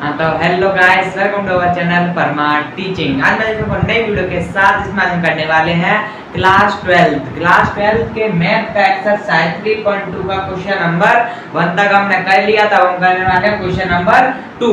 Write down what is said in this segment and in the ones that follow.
तो hello guys, welcome to our channel Parmar teaching. आज मैं इसमें नई वीडियो के साथ इसमें हम करने वाले हैं क्लास 12 के मैथ का एक्सरसाइज 3.2 का क्वेश्चन नंबर 1 तक हमने कर लिया था। हम करने वाले हैं क्वेश्चन नंबर 2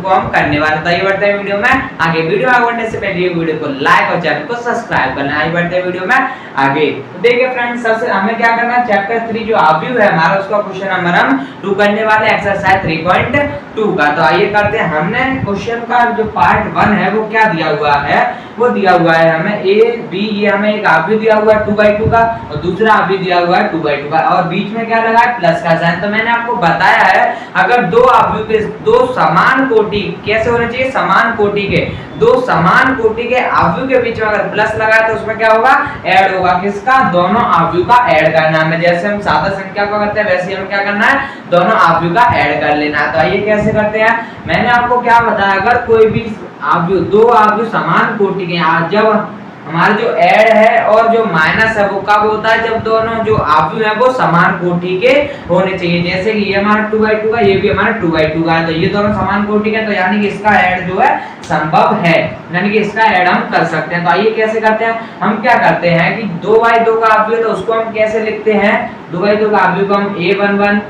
को हम करने वाले। तो ये बढ़ते हैं वीडियो में आगे। वीडियो आगे बढ़ने से पहले वीडियो को लाइक और चैनल को सब्सक्राइब करना। आगे बढ़ते हैं वीडियो में आगे। तो देखिए फ्रेंड्स, सबसे हमें क्या करना है, चैप्टर 3 जो अवयव है हमारा, उसका क्वेश्चन नंबर हम 2 करने वाले एक्सरसाइज 3.2 का। तो आइए करते हैं। हमने क्वेश्चन का जो पार्ट 1 है वो क्या दिया हुआ है, वो दिया हुआ है हमें ए बी, ये हमें एक अवयव दिया हुआ है 2/2 का और दूसरा अवयव दिया हुआ है 2/2 का और बीच में क्या लगा है, प्लस का साइन। तो मैंने आपको बताया है अगर दो अवयव के दो समान कोटि, कैसे होने चाहिए, समान कोटि के दो समान कोटि के अवयव के बीच में अगर प्लस लगाए तो उसमें क्या होगा, ऐड होगा। किसका, दोनों अवयव का ऐड करना है। जैसे हम सादा संख्या को करते हैं वैसे हमें क्या करना है, दोनों अवयव का ऐड कर लेना है। तो आइए कैसे करते हैं। मैंने आपको क्या बताया, अगर कोई भी अवयव, दो अवयव समान कोटि के, जब हमारा जो ऐड है और जो माइनस है वो कब होता है, जब दोनों जो अवयव है वो समान कोटि के होने चाहिए। जैसे कि ये हमारा 2/2 का, ये भी हमारा 2/2 का है, तो ये दोनों समान कोटि के, तो यानी कि इसका ऐड जो है संभव है, यानी कि इसका ऐड हम कर सकते हैं। तो आइए कैसे करते हैं। हम क्या करते हैं कि 2/2 का अवयव है तो उसको हम कैसे लिखते हैं, 2/2 का अवयव को हम a11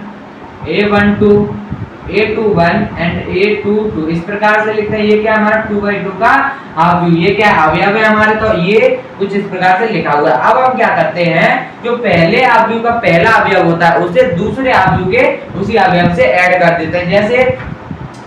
a12 a21 and a22 इस प्रकार से लिखते हैं। ये क्या हमारा 2/2 का अवयव, ये क्या अवयव है हमारे, तो ये कुछ इस प्रकार से लिखा हुआ है। अब हम क्या करते हैं, जो पहले अवयव का पहला अवयव होता है उसे दूसरे अवयव के उसी अवयव से ऐड कर देते हैं। जैसे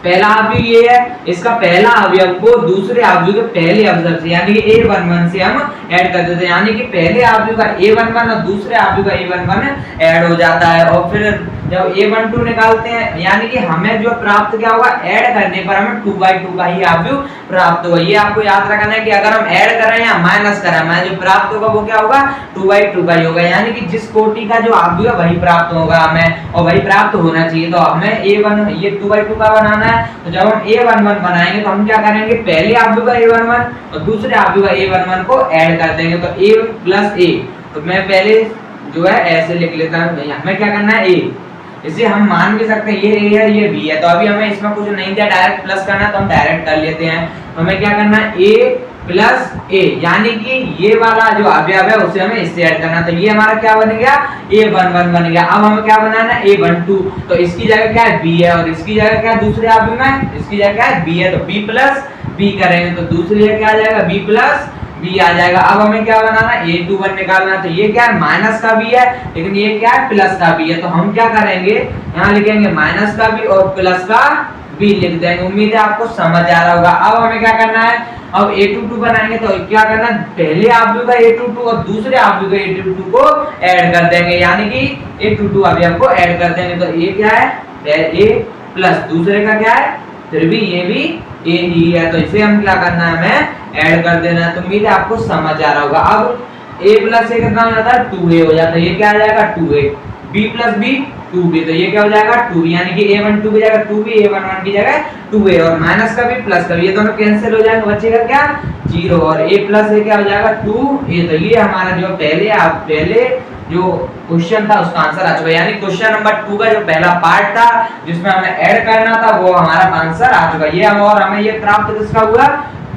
पहला अवयव ये है, इसका पहला अवयव को दूसरे अवयव के पहले अवयव से यानी कि a11 से हम ऐड कर देते हैं, यानी कि पहले अवयव का a11 और दूसरे अवयव का a11 ऐड हो जाता है। और फिर जब a12 निकालते हैं यानी कि हमें जो प्राप्त क्या होगा, ऐड करने पर हमें 2/2 का ही अवयव प्राप्त होगा। ये आपको याद रखना है कि अगर हम ऐड कर रहे हैं या माइनस कर रहे हैं, हमें जो प्राप्त होगा वो क्या होगा, 2/2 का ही होगा। यानी कि जिस कोटि का जो अवयव है वही प्राप्त होगा हमें, और वही प्राप्त होना चाहिए। तो हमें a1 ये 2/2 का बनाना है। तो जब हम a11 बनाएंगे तो हम क्या करेंगे, पहले अवयव का a11 और दूसरे अवयव का a11 को ऐड कर देंगे। तो a प्लस a, तो मैं पहले जो है ऐसे लिख लेता हूं, हमें क्या करना है, a, इसे हम मान भी सकते हैं ये a है ये b है। तो अभी हमें इसमें कुछ नहीं दिया, डायरेक्ट प्लस करना है तो हम डायरेक्ट कर लेते हैं। तो हमें क्या करना है, a प्लस a, यानी कि ये वाला जो अवयव है उसे हमें इससे ऐड करना। तो ये हमारा क्या बन गया, a11 बन गया। अब हमें क्या बनाना है, a12, तो इसकी जगह क्या है, b है, और इसकी जगह क्या है, दूसरे अवयव में इसकी जगह क्या है, b है, तो b प्लस b करेंगे तो दूसरी जगह क्या आ जाएगा, b प्लस b आ जाएगा। अब हमें क्या बनाना है, a21 निकालना। तो ये क्या है, माइनस का b है, लेकिन ये क्या है, प्लस का b है। तो हम क्या करेंगे, यहाँ लिखेंगे माइनस का b और प्लस का b लिख देंगे। उम्मीद है आपको समझ आ रहा होगा। अब हमें क्या करना है, अब a22 बनाएंगे तो क्या करना है, पहले अवयव का a22 और दूसरे अवयव का a22 को ऐड कर देंगे, यानी कि a22 अवयव को ऐड कर देंगे। तो ये क्या है, a प्लस दूसरे का क्या है, फिर भी ये भी a ही है, तो इसे हम क्या करना है, हमें ऐड कर देना है। तो उम्मीद है आपको समझ आ रहा होगा। अब a प्लस a कितना हो जाता है, 2a हो जाता है। ये क्या आ जाएगा, 2a, b plus b 2b, तो ये क्या हो जाएगा, 2b, यानी कि a12 की जगह 2b, a11 की जगह 2a, और माइनस का भी प्लस का भी, ये दोनों कैंसिल हो जाएंगे, बचेगा क्या, 0, और a प्लस a क्या हो जाएगा, 2a। तो ये हमारा जो पहले जो क्वेश्चन था उसका आंसर आ चुका है, यानी क्वेश्चन नंबर 2 का जो पहला पार्ट था जिसमें हमें ऐड करना था वो हमारा आंसर आ चुका है। ये और हमें ये प्राप्त किसका हुआ,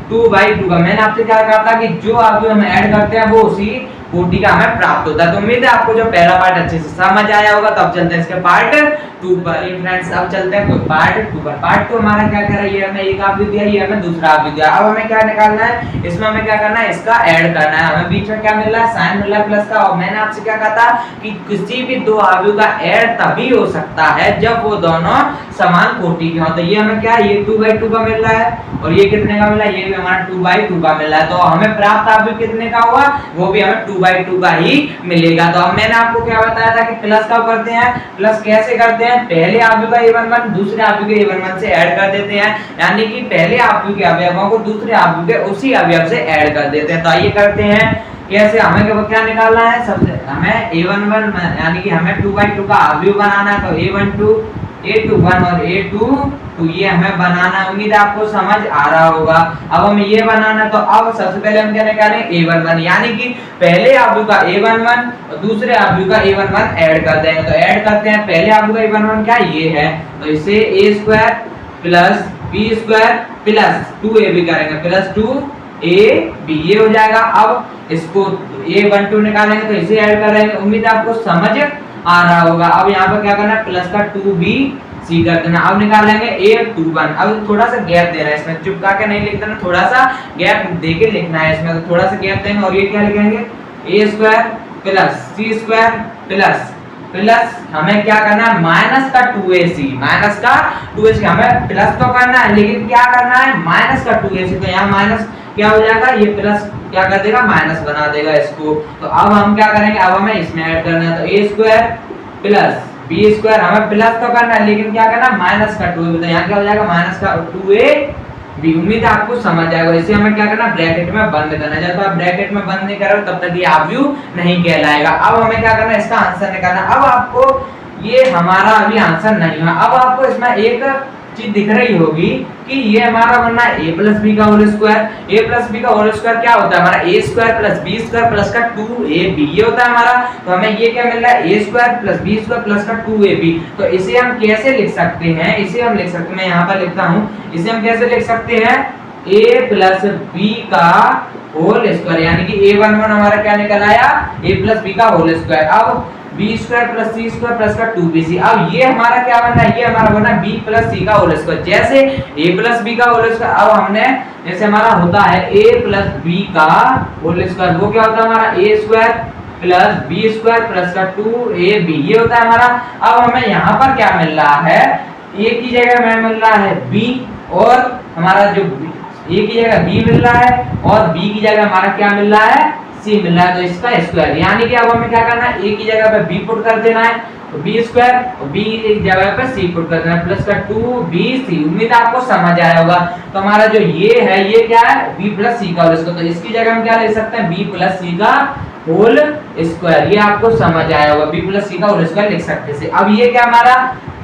2/2 का। मैंने आपसे क्या कहा था कि जो अवयव हम ऐड करते हैं वो उसी कोटि का हमें प्राप्त होता है। तो उम्मीद है आपको जो पहला पार्ट अच्छे से समझ आया होगा। तो अब चलते हैं इसके पार्ट 2 पर। फ्रेंड्स अब चलते हैं पार्ट 2 पर। पार्ट 2 हमारा क्या कर रहा है, ये हमें एक अवयव दिया, ये हमें दूसरा अवयव दिया। अब हमें क्या निकालना है, इसमें हमें क्या करना है, इसका ऐड करना है। हमें बीच में क्या मिल रहा है, साइन मिल रहा है प्लस का। और मैंने आपसे क्या कहा था कि किसी भी दो अवयव का ऐड तभी हो सकता है जब वो दोनों समान कोटि के हो। तो ये हमें क्या है, ये 2/2 का मिल रहा है और ये कितने का मिला है, ये भी हमारा 2/2 का मिल रहा है। तो हमें प्राप्त अवयव कितने का हुआ, वो भी हमें 2/2 का ही मिलेगा। तो अब मैंने आपको क्या बताया था कि प्लस का करते हैं, प्लस कैसे करते हैं, पहले अवयव का a11 दूसरे अवयव के a11 से ऐड कर देते हैं, यानी कि पहले अवयव के अवयवों को दूसरे अवयव के उसी अवयव से ऐड कर देते हैं। तो आइए करते हैं कैसे। हमें क्या निकालना है, सबसे हमें a11 यानी कि हमें 2/2 का अवयव बनाना है। तो a12 a21 और a22 ये हमें बनाना है। उम्मीद है आपको समझ आ रहा होगा। अब हमें ये बनाना है, तो अब सबसे पहले हम क्या निकालेंगे, a11, यानी कि पहले अवयव का a11 और दूसरे अवयव का a11 ऐड कर देंगे। तो ऐड करते हैं, पहले अवयव का a11 क्या ये है, तो इसे a² plus b square plus 2ab करेंगे प्लस 2ab, ये हो जाएगा। अब इसको a12 निकालेंगे तो इसे ऐड करेंगे। उम्मीद है आपको समझ आ रहा होगा। अब यहाँ पर क्या करना है, प्लस का 2bc कर देना। अब निकालेंगे a21। अब थोड़ा सा गैप देना है इसमें, चिपका के नहीं लिख देना, थोड़ा सा गैप देके लिखना है इसमें। तो थोड़ा सा गैप देंगे और ये क्या लिखेंगे, a square plus c square plus हमें क्या करना है, माइनस का 2ac हमें प्लस तो करना है लेकिन क्या करना है, माइनस का 2ac। तो यहाँ माइनस क्या हो जाएगा, ये प्लस क्या कर देगा, माइनस बना देगा इसको। तो अब हम क्या करेंगे, अब हमें इसमें ऐड करना है। तो a square plus b square, हमें प्लस तो करना है लेकिन क्या करना है, माइनस का 2ab। तो यहाँ क्या हो जाएगा, माइनस का 2ab। उम्मीद है आपको समझ आएगा। इसे हमें क्या करना, ब्रैकेट में बंद करना है। जब आप ब्रैकेट में बंद नहीं करोगे तब तक ये आव्यू नहीं कहलाएगा। अब हमें क्या करना है, इसका आंसर निकालना। अब आपको ये हमारा अभी आंसर नहीं हुआ। अब आपको इसमें एक चीज दिख रही होगी कि ये हमारा बनना है a प्लस बी का whole square. a plus b का होल स्क्वायर क्या होता है, हमारा a square plus b square plus का 2ab, ये होता है हमारा। तो हमें ये क्या मिल रहा है, a square plus b square plus का 2ab। तो इसे हम कैसे लिख सकते हैं, इसे हम लिख सकते हैं, मैं यहाँ पर लिखता हूँ, इसे हम कैसे लिख सकते हैं, a प्लस बी का होल स्क्वायर, यानी कि a11 हमारा क्या निकल आया, a प्लस बी का होल स्क्वायर। अब बी स्क्वायर प्लस सी स्क्वायर प्लस का 2bc। अब ये हमारा क्या बनना है, ये हमारा बनना है b प्लस सी का होल स्क्वायर। जैसे a प्लस b का होल स्क्वायर, अब हमने जैसे हमारा होता है a प्लस b का होल स्क्वायर, वो क्या होता है हमारा a square plus b square plus का 2ab, ये होता है हमारा। अब हमें यहाँ पर क्या मिल रहा है, a की जगह में मिल रहा है b, और हमारा जो a की जगह b मिल रहा है और b की जगह हमारा क्या मिल रहा है, c मिल रहा है। तो इसका स्क्वायर, यानी कि अब हमें क्या करना है, a की जगह पे b पुट कर देना है, तो b स्क्वायर, और b की जगह पे c पुट कर देना है, प्लस का 2bc। उम्मीद है आपको समझ आया होगा। तो हमारा जो ये है, ये क्या है, b प्लस c का होल स्क्वायर। तो इसकी जगह हम क्या ले सकते हैं, b प्लस c का होल स्क्वायर। ये आपको समझ आया होगा, b प्लस c का होल स्क्वायर लिख सकते हैं। अब ये क्या हमारा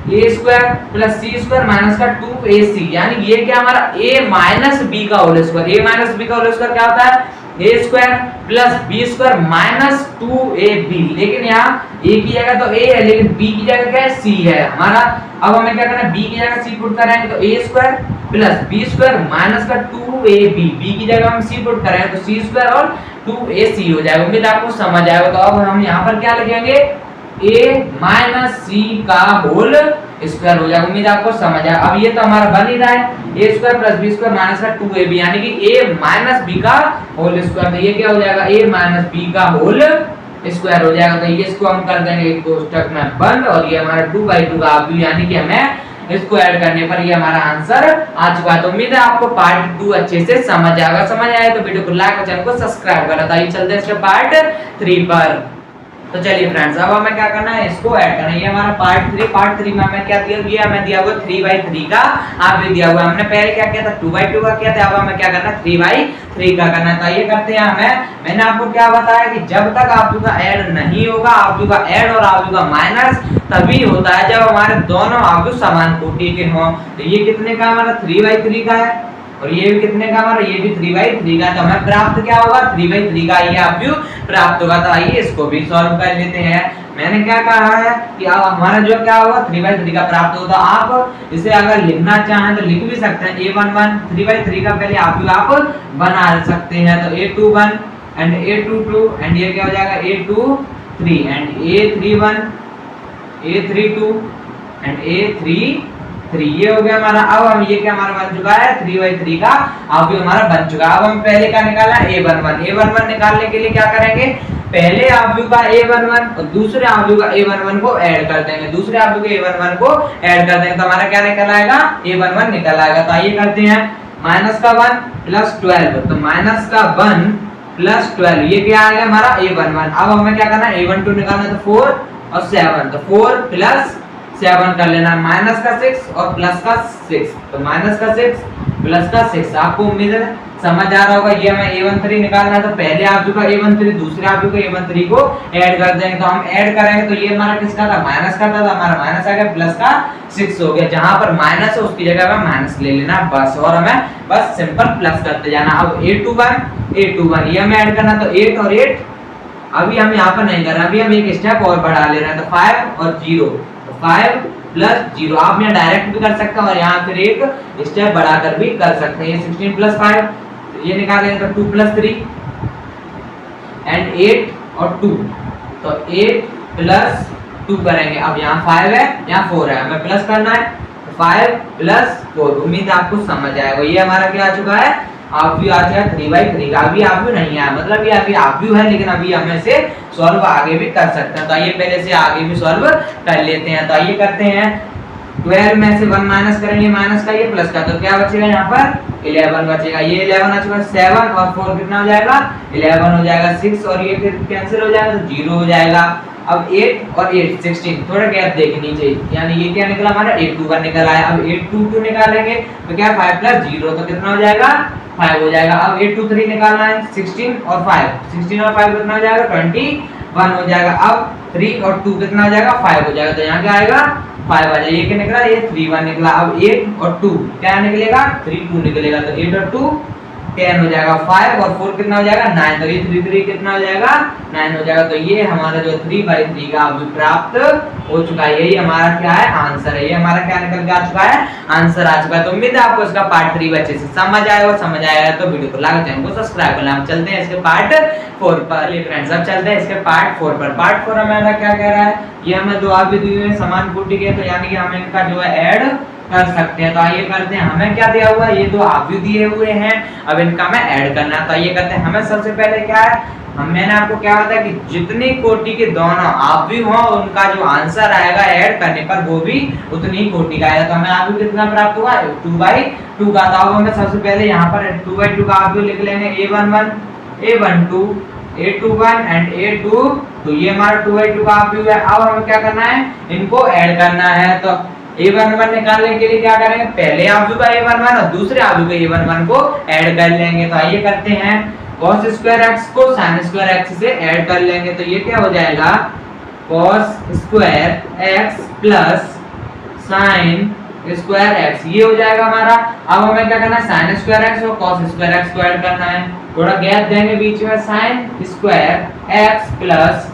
a square plus c square minus का 2ac, यानी ये क्या हमारा a माइनस b का whole square. a minus b का होल स्क्वायर क्या होता है, a square plus b square minus 2ab। लेकिन यहाँ a की जगह तो a है लेकिन b की जगह क्या है, c है हमारा। अब हमें क्या करना है, b की जगह c पुट करेंगे तो a square plus b square minus का 2ab, b की जगह हम c पुट करेंगे तो c स्क्वायर और 2ac हो जाएगा। उम्मीद आपको समझ आएगा। तो अब हम यहाँ पर क्या लिखेंगे, a माइनस c का होल स्क्वायर हो जाएगा। उम्मीद आपको समझ आया। अब ये तो हमारा बन ही रहा है, a square plus b square minus का 2ab, यानी कि a माइनस b का होल स्क्वायर। तो ये क्या हो जाएगा, a माइनस b का होल स्क्वायर हो जाएगा। तो ये इसको हम कर देंगे एक कोष्टक में बंद, और ये हमारा 2/2 का आव्यूह, यानी कि हमें इसको ऐड करने पर ये हमारा आंसर आ चुका है। तो उम्मीद है आपको पार्ट 2 अच्छे से समझ आएगा। समझ आया तो वीडियो को लाइक और चैनल को सब्सक्राइब करें। तो आइए चलते हैं इसके पार्ट 3 पर। तो चलिए फ्रेंड्स, अब हमें क्या करना है, इसको ऐड करना है। ये हमारा पार्ट 3 में हमें क्या दिया, ये हमें दिया हुआ 3/3 का आव्यूह दिया हुआ है। हमने पहले क्या किया था, 2/2 का किया था। अब हमें क्या करना है, 3/3 का करना है। तो ये करते हैं हमें, मैंने आपको क्या बताया कि जब तक आव्यूह का ऐड नहीं होगा, आव्यूह का ऐड और आव्यूह का माइनस तभी होता है जब हमारे दोनों आव्यूह समान कोटि के हों। तो ये कितने का, हमारा 3/3 का है, और ये भी कितने का, हमारा ये भी 3/3 का। तो हमें प्राप्त क्या होगा, 3/3 का ये आव्यूह प्राप्त होगा। तो आइए इसको भी सॉल्व कर लेते हैं। मैंने क्या कहा है कि अब हमारा जो क्या होगा, 3/3 का प्राप्त होगा। तो आप इसे अगर लिखना चाहें तो लिख भी सकते हैं, a11 3/3 का पहले आव्यूह आप बना सकते हैं। तो a21 एंड a22 एंड ये क्या हो जाएगा, a23 and a31 a32 and a33, ये हो गया हमारा। अब हम ये क्या हमारा बन चुका है, 3/3 का आव्यूह हमारा बन चुका है। अब हम पहले का निकाला a11 निकालने के लिए क्या करेंगे, पहले आव्यूह का a11 और दूसरे आव्यूह का a11 को ऐड कर देंगे, दूसरे आव्यूह के a11 को ऐड कर देंगे। तो हमारा क्या निकल आएगा, a11 निकल आएगा। तो आइए करते हैं, माइनस का 1 प्लस 12, तो माइनस का 1 प्लस 12, ये क्या आ गया हमारा a11। अब हमें क्या करना है, a12 निकालना है। तो 4 और 7, तो 4 प्लस 7 कर लेना, माइनस का 6 और प्लस का 6, तो माइनस का 6 प्लस का 6। आपको उम्मीद है समझ आ रहा होगा। ये हमें a13 निकालना है। तो पहले आव्यूह का a13 दूसरे आव्यूह का a13 को ऐड कर देंगे। तो हम ऐड करेंगे तो ये हमारा किसका था, माइनस का था। तो हमारा माइनस आ गया, प्लस का 6 हो गया। जहां पर माइनस है उसकी जगह में माइनस ले लेना बस, और हमें बस सिंपल प्लस करते जाना। अब a21 ये हमें ऐड करना, तो 8 और 8 अभी हम यहाँ पर नहीं कर रहे, अभी हम एक स्टेप और बढ़ा ले रहे हैं। तो 5 और 0, तो 5 प्लस 0। आप यहाँ डायरेक्ट भी कर सकते हैं और यहाँ फिर एक स्टेप बढ़ाकर भी कर सकते हैं। ये 16 प्लस 5 ये निकालेंगे तो 2 प्लस 3 एंड 8 और 2, तो 8 प्लस 2 करेंगे। अब यहाँ 5 है यहाँ 4 है, हमें प्लस करना है 5 प्लस 4। उम्मीद आपको समझ आएगा। ये हमारा क्या आ चुका है, आप भी आ चुका है 3/3 का। अभी आप भी नहीं आया, मतलब ये अभी आप भी है, लेकिन अभी हम इसे सॉल्व आगे भी कर सकते हैं। तो आइए पहले से आगे भी सॉल्व कर लेते हैं। तो आइए करते हैं। 12 में से 1 माइनस करेंगे, माइनस का ये प्लस का, तो क्या बचेगा यहाँ पर 11 बचेगा। ये 11 आ चुका है, 7 और 4 कितना हो जाएगा 11 हो जाएगा, 6 और ये फिर कैंसिल हो जाएगा तो 0 हो जाएगा। अब 8 और 8 16, थोड़ा गैप देखनी चाहिए, यानी ये क्या निकला हमारा 8 2 निकला है। अब 8 2 2 निकालेंगे तो क्या 5 प्लस 0 तो कितना हो जाएगा 5 हो जाएगा। अब 8 2 3 निकालना है, 16 और 5 कितना हो जाएगा 21 हो जाएगा। अब 3 और 2 कितना हो जाएगा 5 हो जाएगा, तो यहाँ क्या आएगा 5 आ जाएगा। ये क्या निकला ये 3 1 निकला। अब 8 और 2 क्या निकलेगा 3 2 निकलेगा, तो 8 और 2 10 हो जाएगा। 5 और 4 कितना हो जाएगा 9, तो ये 3 3 कितना हो जाएगा 9 हो जाएगा। तो ये हमारा जो 3/3 का अभी प्राप्त हो चुका है। यही हमारा क्या है आंसर है। ये हमारा क्या निकल के आ चुका है आंसर आ चुका है। तो उम्मीद है आपको इसका पार्ट 3 अच्छे से समझ आया हो। समझ आया तो वीडियो को लाइक चैनल को सब्सक्राइब करना। हम चलते हैं इसके पार्ट 4 पर। ये फ्रेंड्स अब चलते हैं इसके पार्ट 4 पर। पार्ट 4 हमारा क्या कह रहा है, ये हमें दो आव्यूह दिए हुए समान कोटि के, तो यानी कि हम इनका जो है ऐड कर सकते हैं। तो आइए करते हैं। हमें क्या दिया हुआ है, ये दो आव्यूह दिए हुए हैं, अब इनका हमें ऐड करना है। तो आइए करते हैं। हमें सबसे पहले क्या है, मैंने आपको क्या बताया कि जितनी कोटि के दोनों आव्यूह हों उनका जो आंसर आएगा ऐड करने पर वो भी उतनी ही कोटि का आएगा। तो हमें आव्यूह कितना प्राप्त हुआ 2/2 का। तो अब हमें सबसे पहले यहाँ पर 2/2 का आव्यूह लिख लेंगे, a11 a12 a21 and a2। तो ये हमारा 2/2 का आव्यूह है। अब हमें क्या करना है, इनको ऐड करना है। तो a11 निकालने के लिए क्या करेंगे, पहले आव्यूह का a11 और दूसरे आव्यूह का a11 को ऐड कर लेंगे। तो आइए करते हैं। cos स्क्वायर x को sin स्क्वायर x से ऐड कर लेंगे, तो ये क्या हो जाएगा cos square x plus sin square x, ये हो जाएगा हमारा। अब हमें क्या करना है, sin स्क्वायर x और cos स्क्वायर x को ऐड करना है। थोड़ा गैप देंगे बीच में, sin square x plus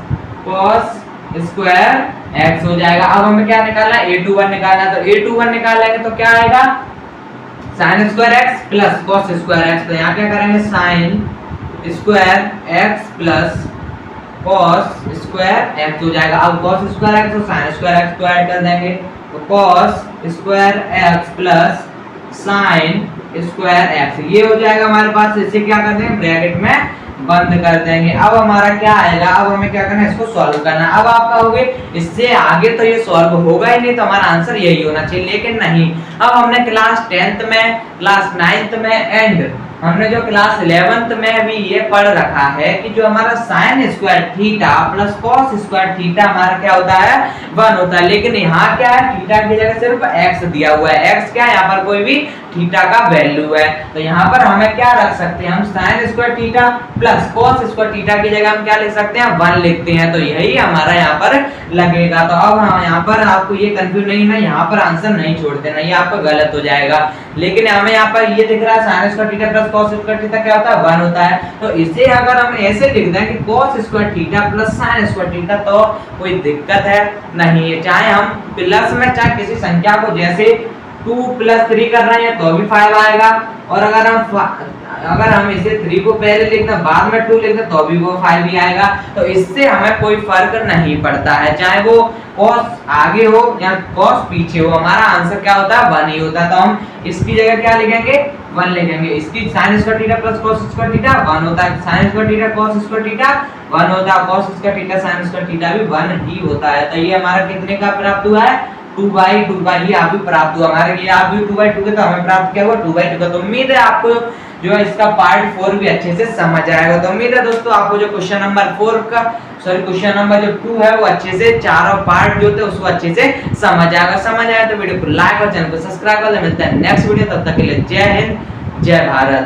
cos square x हो जाएगा। अब हमें क्या निकालना है, a21 निकालना है। तो a21 निकालेंगे तो क्या आएगा sin square x plus cos square x। तो यहाँ क्या करेंगे sin square x plus cos square x हो जाएगा। अब cos स्क्वायर x और sin स्क्वायर x को ऐड कर देंगे, तो cos square x plus sin square x ये हो जाएगा हमारे पास। इसे क्या कर देंगे ब्रैकेट में बंद कर देंगे। अब हमारा क्या आएगा, अब हमें क्या करना है, इसको सॉल्व करना है। अब आप कहोगे इससे आगे तो ये सॉल्व होगा ही नहीं, तो हमारा आंसर यही होना चाहिए, लेकिन नहीं। अब हमने क्लास 10th में, क्लास 9th में एंड हमने जो क्लास 11th में भी ये पढ़ रखा है कि जो हमारा sin square theta plus cos square theta हमारा क्या होता है 1 होता है। लेकिन यहाँ क्या है, थीटा की जगह सिर्फ x दिया हुआ है। x क्या है, यहाँ पर कोई भी थीटा का वैल्यू है, तो यहाँ पर हमें क्या रख सकते हैं, हम sin square theta plus cos square theta की जगह हम क्या लिख सकते हैं 1 लिखते हैं। तो यही हमारा यहाँ पर लगेगा। तो अब हम यहाँ पर आपको ये कंफ्यूज नहीं ना, यहाँ पर आंसर नहीं छोड़ते ना, ये आपका गलत हो जाएगा। लेकिन हमें यहाँ पर ये दिख रहा है sin square theta plus cos square theta क्या होता है 1 होता है। तो इसे अगर हम ऐसे लिख दें कि cos square theta plus sin square theta, तो कोई दिक्कत है नहीं है। चाहे हम प्लस में चाहे किसी संख्या को जैसे 2 + 3 कर रहे हैं तो भी 5 आएगा, और अगर हम इसे 3 को पहले लिखते हैं बाद में 2 लिखते हैं तो भी वो 5 ही आएगा। तो इससे हमें कोई फर्क नहीं पड़ता है, चाहे वो cos आगे हो या cos पीछे हो, हमारा आंसर क्या होता है 1 ही होता है। तो हम इसकी जगह क्या लिखेंगे 1 लिखेंगे। इसकी sin square theta plus cos square theta 1 होता है, sin square theta cos square theta 1 होता है, cos square theta sin square theta भी 1 ही होता है। तो ये हमारा कितने का प्राप्त हुआ है 2/2 का ही आप भी प्राप्त हुआ। हमारे ये आप भी 2/2 के, तो हमें प्राप्त क्या हुआ 2/2 का। तो उम्मीद है आपको जो है इसका पार्ट 4 भी अच्छे से समझ आएगा। तो उम्मीद है दोस्तों आपको जो क्वेश्चन नंबर 2 है वो अच्छे से चारों पार्ट जो थे उसको अच्छे से समझ आया तो वीडियो को लाइक और चैनल को सब्सक्राइब कर ले। मिलते हैं नेक्स्ट वीडियो, तब तक के लिए जय हिंद जय भारत।